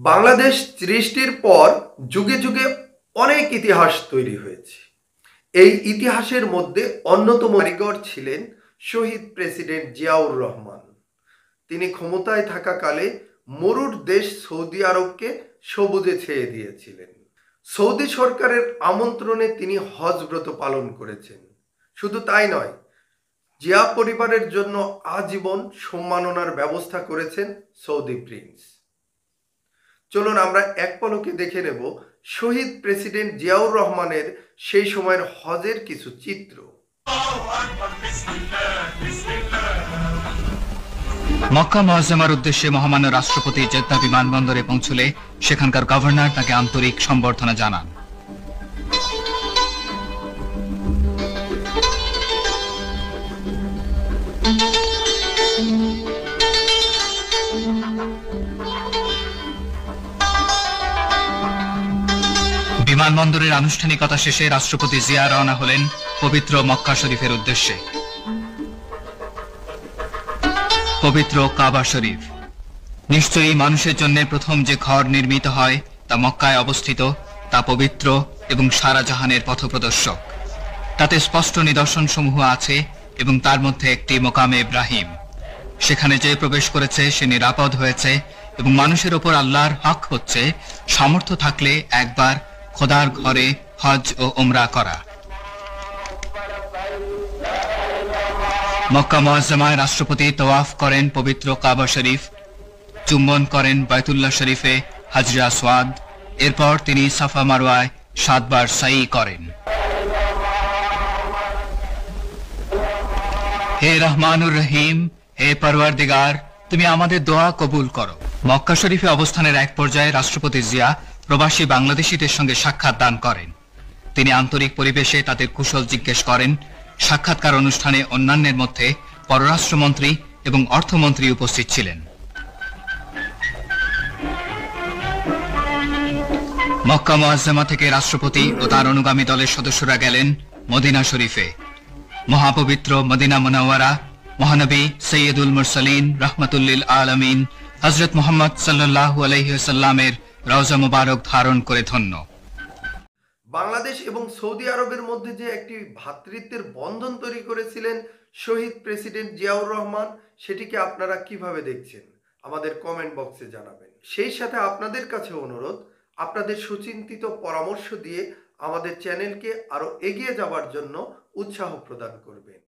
বাংলাদেশ সৃষ্টির পর যুগে যুগে অনেক ইতিহাস তৈরি হয়েছে। এই ইতিহাসের মধ্যে অন্যতম কারিগর ছিলেন শহীদ প্রেসিডেন্ট জিয়াউর রহমান। তিনি ক্ষমতায় থাকাকালে মরুর দেশ সৌদি আরবকে সবুজে ছেয়ে দিয়েছিলেন। সৌদি সরকারের আমন্ত্রণে তিনি হজ ব্রত পালন করেছেন। শুধু তাই নয়, জিয়া পরিবারের জন্য আজীবন সম্মাননার ব্যবস্থা করেছেন সৌদি প্রিন্স। চলুন আমরা এক পলকে দেখে নেব শহীদ প্রেসিডেন্ট জিয়াউর রহমানের সেই সময়ের হজের কিছু চিত্র। মক্কা মুআজ্জামার উদ্দেশ্যে মহামান্য রাষ্ট্রপতি জেদ্দা বিমানবন্দরে পৌঁছলে সেখানকার গভর্নর তাকে আন্তরিক সম্বর্ধনা জানান। বিমানবন্দরের আনুষ্ঠানিকতা শেষে রাষ্ট্রপতি জিয়া রওনা হলেন পবিত্র মক্কা শরীফের উদ্দেশ্যে। পবিত্র কাবা শরীফ নিশ্চয়ই মানুষের জন্য প্রথম যে ঘর নির্মিত হয় তা মক্কায় অবস্থিত, তা পবিত্র এবং সারা জাহানের পথপ্রদর্শক। তাতে স্পষ্ট নিদর্শন সমূহ আছে এবং তার মধ্যে একটি মোকামে ইব্রাহিম। সেখানে যে প্রবেশ করেছে সে নিরাপদ হয়েছে এবং মানুষের ওপর আল্লাহর হক হচ্ছে সামর্থ্য থাকলে একবার খোদার ঘরে হজ ও উমরা করা। মক্কা মুআজ্জামায় রাষ্ট্রপতি তওয়াফ করেন পবিত্র কাবা শরীফ, চুম্বন করেন বাইতুল্লাহ শরীফে হাজরে আসওয়াদ। এরপর তিনি সাফা মারওয়ায় 7 বার সাই করেন। হে রহমানুর রহিম, হে পরওয়ারদিগার, তুমি আমাদের দোয়া কবুল করো। মক্কা শরীফে অবস্থানের এক পর্যায়ে রাষ্ট্রপতি জিয়া প্রবাসী বাংলাদেশিদের সঙ্গে সাক্ষাৎ দান করেন। তিনি আন্তরিক পরিবেশে তাদের কুশল জিজ্ঞেস করেন। সাক্ষাৎকার অনুষ্ঠানে অন্যান্যের মধ্যে পররাষ্ট্রমন্ত্রী এবং অর্থমন্ত্রী উপস্থিত ছিলেন। মক্কা মুআজ্জামা থেকে রাষ্ট্রপতি ও তার অনুগামী দলের সদস্যরা গেলেন মদিনা শরীফে। মহাপবিত্র মদিনা মুনাওয়ারা মহানবী সৈয়দুল মুরসালিন রাহমাতুল্লিল আলামিন হযরত মুহাম্মদ সাল্লাল্লাহু আলাইহি ওয়াসাল্লামের রওজা মুবারক ধারণ করে ধন্য। বাংলাদেশ এবং সৌদি আরবের মধ্যে যে একটি ভ্রাতৃত্বের বন্ধন তৈরি করেছিলেন শহীদ প্রেসিডেন্ট জিয়াউর রহমান, সেটিকে আপনারা কিভাবে দেখছেন আমাদের কমেন্ট বক্সে জানাবেন। সেই সাথে আপনাদের কাছে অনুরোধ, আপনাদের সুচিন্তিত পরামর্শ দিয়ে আমাদের চ্যানেলকে আরো এগিয়ে যাওয়ার জন্য উৎসাহ প্রদান করবেন।